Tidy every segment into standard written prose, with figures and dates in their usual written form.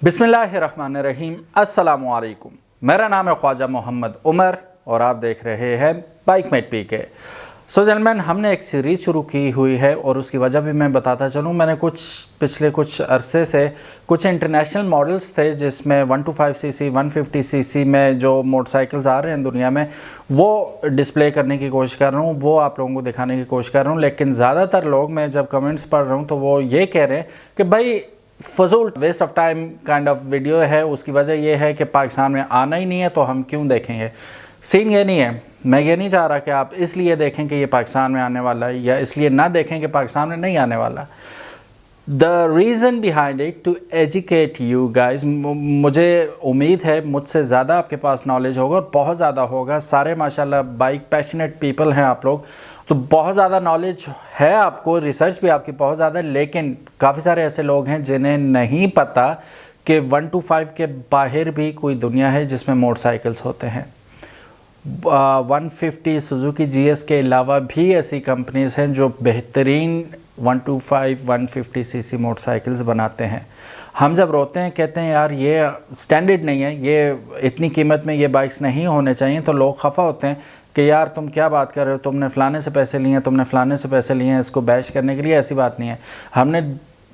बिस्मिल्लाहिर्रहमानिर्रहीम, अस्सलामुअलैकुम। मेरा नाम है ख्वाजा मोहम्मद उमर और आप देख रहे हैं बाइकमेट पीके। सो जेंटलमैन, हमने एक सीरीज़ शुरू की हुई है और उसकी वजह भी मैं बताता चलूँ। मैंने पिछले कुछ अरसे से कुछ इंटरनेशनल मॉडल्स थे जिसमें 125 सीसी 150 सीसी में जो मोटरसाइकिल्स आ रहे हैं दुनिया में, वो डिस्प्ले करने की कोशिश कर रहा हूँ, वो आप लोगों को दिखाने की कोशिश कर रहा हूँ। लेकिन ज़्यादातर लोग, मैं जब कमेंट्स पढ़ रहा हूँ तो वो ये कह रहे हैं कि भाई फजूल waste of time kind of video है। उसकी वजह यह है कि पाकिस्तान में आना ही नहीं है तो हम क्यों देखेंगे। सीन ये नहीं है, मैं ये नहीं चाह रहा कि आप इसलिए देखें कि ये पाकिस्तान में आने वाला है या इसलिए ना देखें कि पाकिस्तान में नहीं आने वाला। The reason behind it to educate you guys. मुझे उम्मीद है मुझसे ज़्यादा आपके पास नॉलेज होगा और बहुत ज़्यादा होगा। सारे माशाल्लाह बाइक पैशनेट पीपल हैं आप लोग, तो बहुत ज़्यादा नॉलेज है आपको, रिसर्च भी आपकी बहुत ज़्यादा है। लेकिन काफ़ी सारे ऐसे लोग हैं जिन्हें नहीं पता कि 125 के बाहर भी कोई दुनिया है जिसमें मोटरसाइकिल्स होते हैं। 150 सुजुकी जीएस के अलावा भी ऐसी कंपनीज हैं जो बेहतरीन 125 150 सीसी मोटरसाइकिल्स बनाते हैं। हम जब रोते हैं, कहते हैं यार ये स्टैंडर्ड नहीं है, ये इतनी कीमत में ये बाइक्स नहीं होने चाहिए, तो लोग खफा होते हैं कि यार तुम क्या बात कर रहे हो, तुमने फ़लाने से पैसे लिए हैं, तुमने फ़लाने से पैसे लिए हैं इसको बैश करने के लिए। ऐसी बात नहीं है, हमने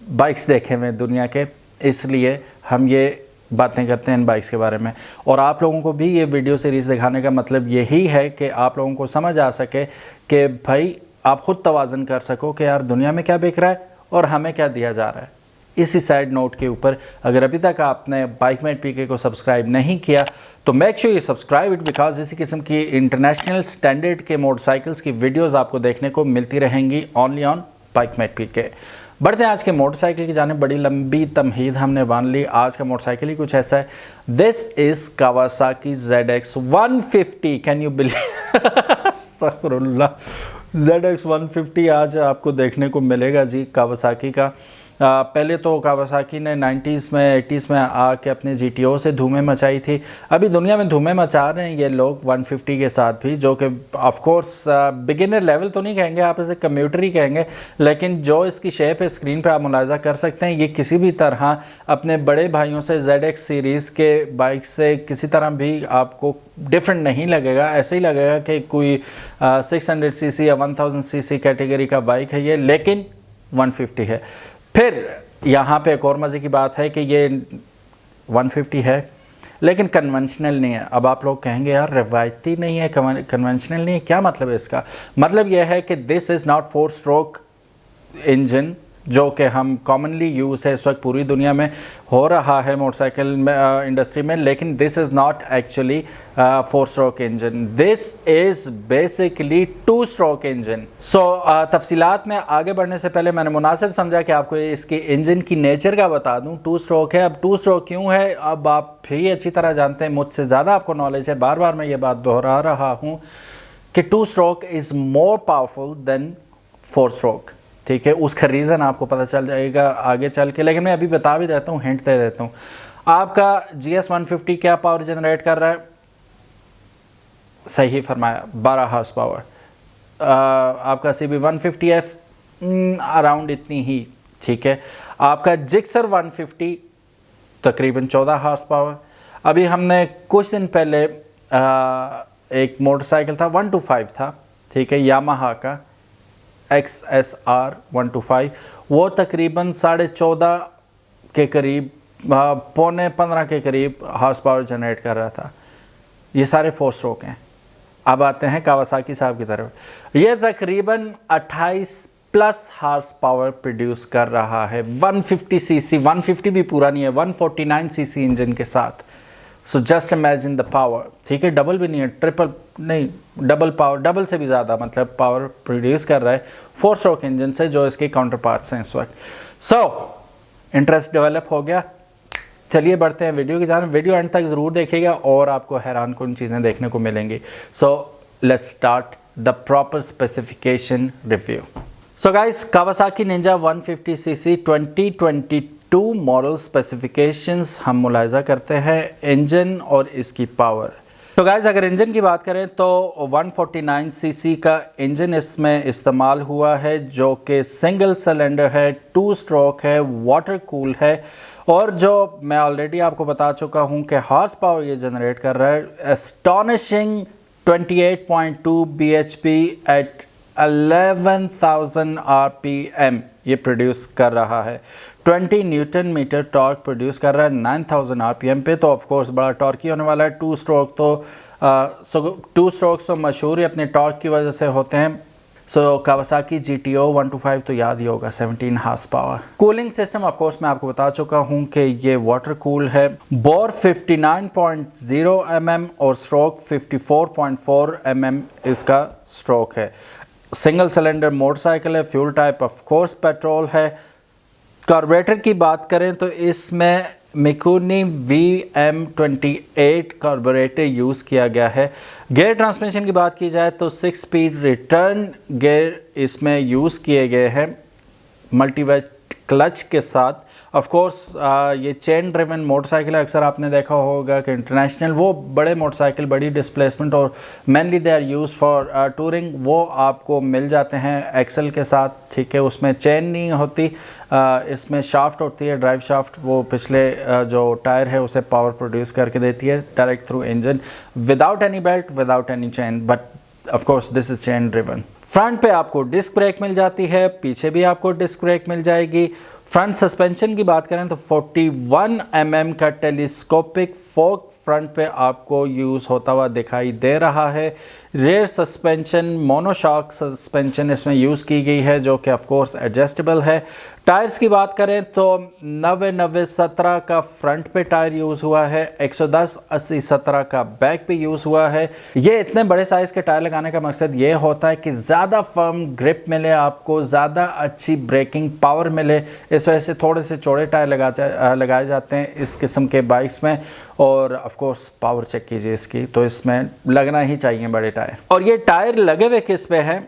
बाइक्स देखे हुए दुनिया के, इसलिए हम ये बातें करते हैं इन बाइक्स के बारे में। और आप लोगों को भी ये वीडियो सीरीज़ दिखाने का मतलब यही है कि आप लोगों को समझ आ सके कि भाई आप ख़ुद तवाज़न कर सको कि यार दुनिया में क्या बिक रहा है और हमें क्या दिया जा रहा है। इसी साइड नोट के ऊपर अगर अभी तक आपने बाइकमेट पीके को सब्सक्राइब नहीं किया तो make sure you subscribe it, because इसी किस्म की इंटरनेशनल स्टैंडर्ड के मोटरसाइकिल्स की वीडियोस आपको देखने को मिलती रहेंगी ओनली ऑन बाइकमेट पीके। बढ़ते हैं आज के मोटरसाइकिल की जाने। बड़ी लंबी तमहीद हमने बांध ली। आज का मोटरसाइकिल ही कुछ ऐसा है। This is Kawasaki ZX 150। Can you believe? अस्तगफिरुल्लाह, ZX 150 आज आपको देखने को मिलेगा जी कावासाकी का। पहले तो कावासाकी ने 90s में 80s में आके अपने GTO से धूमें मचाई थी। अभी दुनिया में धूमें मचा रहे हैं ये लोग 150 के साथ भी, जो कि ऑफ कोर्स बिगिनर लेवल तो नहीं कहेंगे, आप इसे कम्यूटर ही कहेंगे। लेकिन जो इसकी शेप है स्क्रीन पे आप मुलाजा कर सकते हैं, ये किसी भी तरह अपने बड़े भाइयों से ZX सीरीज़ के बाइक से किसी तरह भी आपको डिफरेंट नहीं लगेगा। ऐसे ही लगेगा कि कोई 600 सीसी या 1000 सीसी कैटेगरी का बाइक है ये, लेकिन 150 है। फिर यहाँ पे एक और मज़े की बात है कि ये 150 है लेकिन कन्वेंशनल नहीं है। अब आप लोग कहेंगे यार रिवायती नहीं है, कन्वेंशनल नहीं है, क्या मतलब है इसका? मतलब यह है कि this is not 4 stroke engine जो कि हम कॉमनली यूज़ है इस वक्त पूरी दुनिया में हो रहा है मोटरसाइकिल में इंडस्ट्री में। लेकिन this is not actually 4 stroke engine, this is basically 2 stroke engine. So तफसीलात में आगे बढ़ने से पहले मैंने मुनासिब समझा कि आपको इसके इंजन की नेचर का बता दूं। 2 स्ट्रोक है। अब 2 स्ट्रोक क्यों है, अब आप भी अच्छी तरह जानते हैं, मुझसे ज़्यादा आपको नॉलेज है। बार बार मैं ये बात दोहरा रहा हूँ कि 2 stroke is more powerful than 4 stroke. ठीक है, उसका रीज़न आपको पता चल जाएगा आगे चल के, लेकिन मैं अभी बता भी देता हूँ, हिंट दे देता हूँ। आपका GS 150 क्या पावर जनरेट कर रहा है? सही फरमाया, 12 हार्स पावर। आपका CB 150F अराउंड इतनी ही। ठीक है, आपका जिक्सर 150 तकरीबन 14 हार्स पावर। अभी हमने कुछ दिन पहले एक मोटरसाइकिल था 125 था, ठीक है, यामाहा का XSR 125, वो तकरीबन 14.5 के करीब, पौने 15 के करीब हार्स पावर जनरेट कर रहा था। ये सारे 4 स्ट्रोक हैं। अब आते हैं कावासाकी साहब की तरफ। ये तकरीबन 28 प्लस हार्स पावर प्रोड्यूस कर रहा है 150 सीसी। 150 भी पूरा नहीं है, 149 सीसी इंजन के साथ। So just imagine the power. ठीक है, डबल भी नहीं है, ट्रिपल नहीं, डबल पावर, डबल से भी ज़्यादा मतलब पावर प्रोड्यूस कर रहा है 4 स्ट्रोक इंजन से, जो इसके काउंटर पार्ट्स हैं इस वक्त। सो इंटरेस्ट डेवलप हो गया। चलिए बढ़ते हैं वीडियो की जानिब। वीडियो एंड तक ज़रूर देखिएगा और आपको हैरान कुन चीज़ें देखने को मिलेंगी। So let's start the proper specification review. So guys, Kawasaki Ninja 150 CC 2022 model specifications हम मुलाहिजा करते हैं। इंजन और इसकी पावर। तो गाइस अगर इंजन की बात करें तो 149 सीसी का इंजन इसमें इस्तेमाल हुआ है, जो कि सिंगल सिलेंडर है, 2 स्ट्रोक है, वाटर कूल है, और जो मैं ऑलरेडी आपको बता चुका हूं कि हॉर्स पावर ये जनरेट कर रहा है एस्टोनिशिंग 28.2 bhp एट 11,000 rpm ये प्रोड्यूस कर रहा है। 20 न्यूटन मीटर टॉर्क प्रोड्यूस कर रहा है 9,000 rpm पे, तो ऑफ कोर्स बड़ा टॉर्की होने वाला है। 2 स्ट्रोक तो 2 स्ट्रोक्स तो मशहूर ही अपने टॉर्क की वजह से होते हैं। कावासाकी GTO 125 तो याद ही होगा, 17 horse power. Cooling system of course मैं आपको बता चुका हूं कि ये वाटर कूल है। बोर 59.0 mm और स्ट्रोक 54.4 mm इसका स्ट्रोक है। सिंगल सिलेंडर मोटरसाइकिल है। Fuel type of course petrol है। कार्बोरेटर की बात करें तो इसमें मिकुनी VM28 कार्बोरेटर यूज़ किया गया है। गियर ट्रांसमिशन की बात की जाए तो 6 स्पीड रिटर्न गियर इसमें यूज़ किए गए हैं मल्टीवेट क्लच के साथ। ऑफ कोर्स ये चेन ड्रिवन मोटरसाइकिल है। अक्सर आपने देखा होगा कि इंटरनेशनल वो बड़े मोटरसाइकिल, बड़ी डिस्प्लेसमेंट और mainly they are use for touring, वो आपको मिल जाते हैं एक्सेल के साथ, ठीक है। उसमें चेन नहीं होती, इसमें शाफ्ट होती है, ड्राइव शाफ्ट, वो पिछले जो टायर है उसे पावर प्रोड्यूस करके देती है direct through engine, without any belt, without any chain, but of course this is chain driven. Front पे आपको डिस्क ब्रेक मिल जाती है, पीछे भी आपको डिस्क ब्रेक मिल जाएगी। फ्रंट सस्पेंशन की बात करें तो 41 mm का टेलीस्कोपिक फोर्क फ्रंट पे आपको यूज़ होता हुआ दिखाई दे रहा है। रेयर सस्पेंशन मोनोशॉक सस्पेंशन इसमें यूज़ की गई है, जो कि ऑफ कोर्स एडजस्टेबल है। टायर्स की बात करें तो 90-90-17 का फ्रंट पे टायर यूज़ हुआ है, 110-80-17 का बैक पे यूज़ हुआ है। ये इतने बड़े साइज़ के टायर लगाने का मकसद ये होता है कि ज़्यादा फर्म ग्रिप मिले आपको, ज़्यादा अच्छी ब्रेकिंग पावर मिले। इस वजह से थोड़े से चौड़े टायर लगाए जाते हैं इस किस्म के बाइक्स में। और ऑफ कोर्स पावर चेक कीजिए इसकी, तो इसमें लगना ही चाहिए बड़े टायर। और ये टायर लगे हुए किस पे हैं?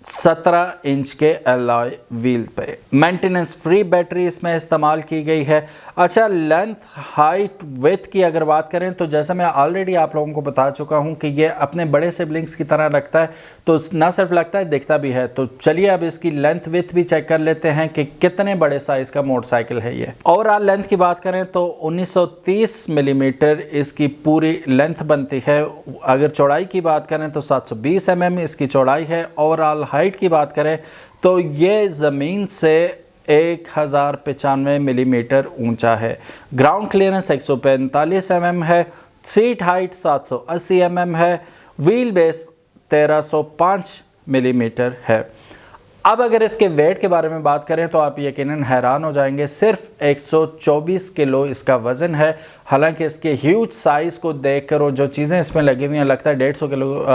17 इंच के एलॉय व्हील पे। मेंटेनेंस फ्री बैटरी इसमें इस्तेमाल की गई है। अच्छा, लेंथ, हाइट, विड्थ की अगर बात करें तो जैसा मैं ऑलरेडी आप लोगों को बता चुका हूं कि ये अपने बड़े सिबलिंग्स की तरह लगता है, तो ना सिर्फ लगता है दिखता भी है। तो चलिए अब इसकी लेंथ विड्थ भी चेक कर लेते हैं कि कितने बड़े साइज का मोटरसाइकिल है ये। ओवरऑल लेंथ की बात करें तो 1930 मिलीमीटर इसकी पूरी लेंथ बनती है। अगर चौड़ाई की बात करें तो 720 mm इसकी चौड़ाई है। ओवरऑल हाइट की बात करें तो ये ज़मीन से 1095 मिलीमीटर ऊंचा है। ग्राउंड क्लियरेंस 145 mm है। सीट हाइट 780 mm है। व्हील बेस 1305 मिलीमीटर है। अब अगर इसके वेट के बारे में बात करें तो आप यकीनन हैरान हो जाएंगे, सिर्फ 124 किलो इसका वज़न है। हालांकि इसके ह्यूज साइज़ को देखकर और जो चीज़ें इसमें लगी हुई हैं लगता है 150 किलो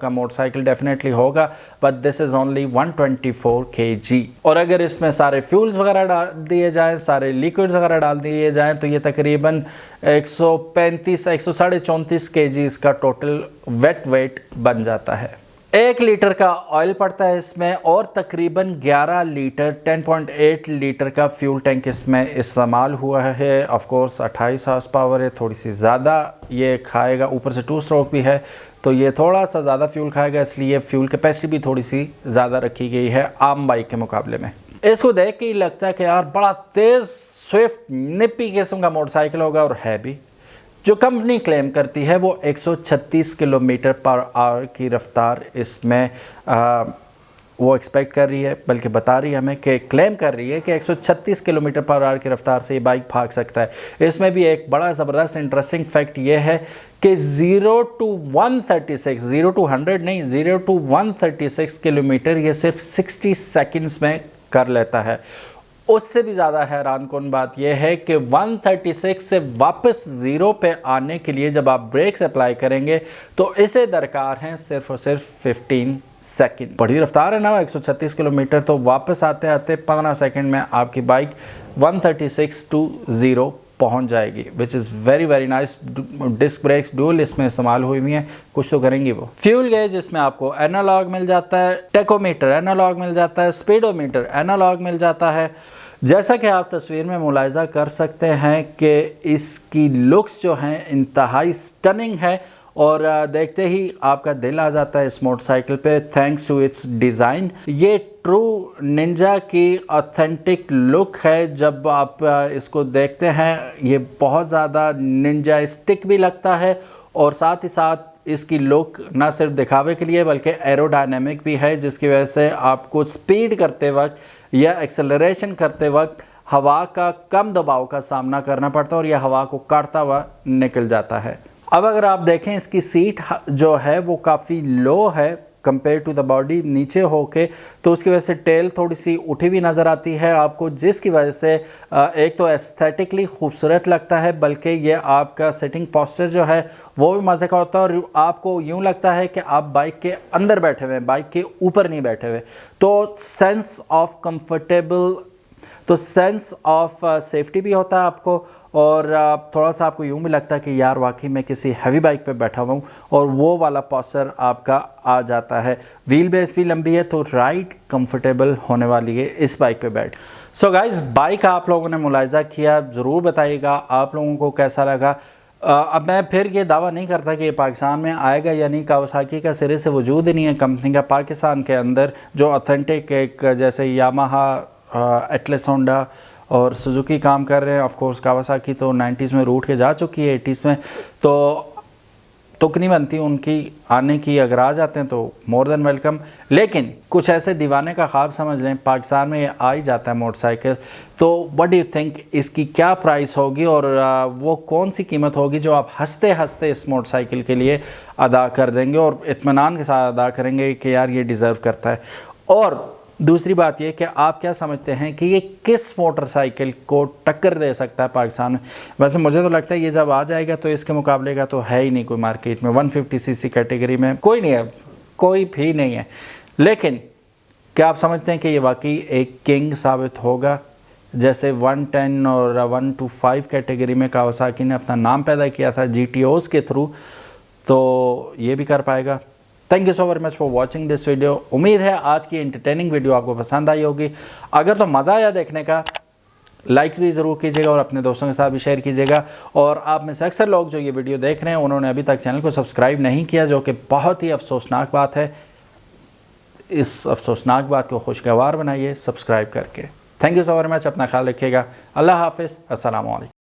का मोटरसाइकिल डेफिनेटली होगा, but this is only 124 kg। और अगर इसमें सारे फ्यूल्स वगैरह डाल दिए जाएँ, सारे लिक्विड्स वगैरह डाल दिए जाएँ, तो ये तकरीबन 134 kg इसका टोटल वेट वेट बन जाता है। 1 लीटर का ऑयल पड़ता है इसमें और तकरीबन 11 लीटर 10.8 लीटर का फ्यूल टैंक इसमें इस्तेमाल हुआ है। ऑफ कोर्स 28 हार्स पावर है, थोड़ी सी ज़्यादा ये खाएगा, ऊपर से 2 स्ट्रोक भी है तो ये थोड़ा सा ज़्यादा फ्यूल खाएगा, इसलिए फ्यूल कैपेसिटी भी थोड़ी सी ज़्यादा रखी गई है आम बाइक के मुकाबले में। इसको देख के ही लगता है कि यार बड़ा तेज़ स्विफ्ट निप्पी किस्म का मोटरसाइकिल होगा, और है भी। जो कंपनी क्लेम करती है वो 136 किलोमीटर पर आवर की रफ्तार इसमें वो एक्सपेक्ट कर रही है, बल्कि बता रही है हमें कि क्लेम कर रही है कि 136 किलोमीटर पर आवर की रफ्तार से ये बाइक भाग सकता है। इसमें भी एक बड़ा ज़बरदस्त इंटरेस्टिंग फैक्ट ये है कि 0 to 136, 0 to 100 नहीं, 0 to 136 किलोमीटर ये सिर्फ 60 सेकंड्स में कर लेता है। उससे भी ज़्यादा हैरान कौन बात यह है कि 136 से वापस 0 पे आने के लिए जब आप ब्रेक्स अप्लाई करेंगे तो इसे दरकार हैं सिर्फ और सिर्फ 15 सेकंड। बड़ी रफ्तार है ना 136 किलोमीटर, तो वापस आते आते 15 सेकंड में आपकी बाइक 136 to 0 पहुंच जाएगी, which is very very nice. Disc brakes dual इसमें इस्तेमाल हुई हुई हैं, कुछ तो करेंगी वो। फ्यूल गेज इसमें आपको एनालॉग मिल जाता है, टेकोमीटर एनालॉग मिल जाता है, स्पीडोमीटर एनालॉग मिल जाता है। जैसा कि आप तस्वीर में मुलाहिजा कर सकते हैं कि इसकी लुक्स जो हैं इंतहाई स्टनिंग है, और देखते ही आपका दिल आ जाता है इस मोटरसाइकिल पे, थैंक्स टू इट्स डिज़ाइन। ये ट्रू निंजा की ऑथेंटिक लुक है। जब आप इसको देखते हैं ये बहुत ज़्यादा निंजा स्टिक भी लगता है, और साथ ही साथ इसकी लुक ना सिर्फ दिखावे के लिए बल्कि एरोडायनेमिक भी है, जिसकी वजह से आपको स्पीड करते वक्त या एक्सेलरेशन करते वक्त हवा का कम दबाव का सामना करना पड़ता है और यह हवा को काटता हुआ निकल जाता है। अब अगर आप देखें इसकी सीट जो है वो काफ़ी लो है कंपेयर टू द बॉडी, नीचे होके, तो उसकी वजह से टेल थोड़ी सी उठी हुई नज़र आती है आपको, जिसकी वजह से एक तो एस्थेटिकली खूबसूरत लगता है, बल्कि ये आपका सिटिंग पोस्चर जो है वो भी मज़े का होता है और आपको यूँ लगता है कि आप बाइक के अंदर बैठे हुए हैं, बाइक के ऊपर नहीं बैठे हुए। तो सेंस ऑफ सेफ्टी भी होता है आपको, और थोड़ा सा आपको यूँ भी लगता है कि यार वाकई मैं किसी हैवी बाइक पे बैठा हुआ हूँ, और वो वाला पॉस्चर आपका आ जाता है। व्हील बेस भी लंबी है तो राइड कंफर्टेबल होने वाली है इस बाइक पे बैठ। सो गाइस, बाइक आप लोगों ने मुलाहिजा किया, ज़रूर बताइएगा आप लोगों को कैसा लगा। अब मैं फिर ये दावा नहीं करता कि ये पाकिस्तान में आएगा या नहीं, कावासाकी का सिरे से वजूद ही नहीं है कंपनी का पाकिस्तान के अंदर, जो ऑथेंटिक एक जैसे यामाहा, एटलस, होंडा और सुजुकी काम कर रहे हैं। ऑफ कोर्स कावासाकी तो 90s में रूट के जा चुकी है, 80s में तो तुक नहीं बनती उनकी आने की, अगर आ जाते हैं तो मोर देन वेलकम। लेकिन कुछ ऐसे दीवाने का ख्वाब समझ लें, पाकिस्तान में ये आ ही जाता है मोटरसाइकिल। तो व्हाट डू यू थिंक इसकी क्या प्राइस होगी और वो कौन सी कीमत होगी जो आप हंसते हंसते इस मोटरसाइकिल के लिए अदा कर देंगे और इत्मीनान के साथ अदा करेंगे कि यार ये डिज़र्व करता है। और दूसरी बात ये कि आप क्या समझते हैं कि ये किस मोटरसाइकिल को टक्कर दे सकता है पाकिस्तान में। वैसे मुझे तो लगता है ये जब आ जाएगा तो इसके मुकाबले का तो है ही नहीं कोई मार्केट में। 150 सीसी कैटेगरी में कोई नहीं है, कोई भी नहीं है। लेकिन क्या आप समझते हैं कि ये वाकई एक किंग साबित होगा, जैसे 110 और 125 कैटेगरी में कावासाकी ने अपना नाम पैदा किया था GTOs के थ्रू, तो ये भी कर पाएगा। Thank you so very much for watching this video. उम्मीद है आज की एंटरटेनिंग वीडियो आपको पसंद आई होगी। अगर तो मज़ा आया देखने का, लाइक भी ज़रूर कीजिएगा और अपने दोस्तों के साथ भी शेयर कीजिएगा। और आप में से अक्सर लोग जो ये वीडियो देख रहे हैं उन्होंने अभी तक चैनल को सब्सक्राइब नहीं किया, जो कि बहुत ही अफसोसनाक बात है। इस अफसोसनाक बात को खुशगवार बनाइए सब्सक्राइब करके। Thank you so very much, अपना ख्याल रखिएगा। अल्लाह हाफिज़, अस्सलाम वालेकुम।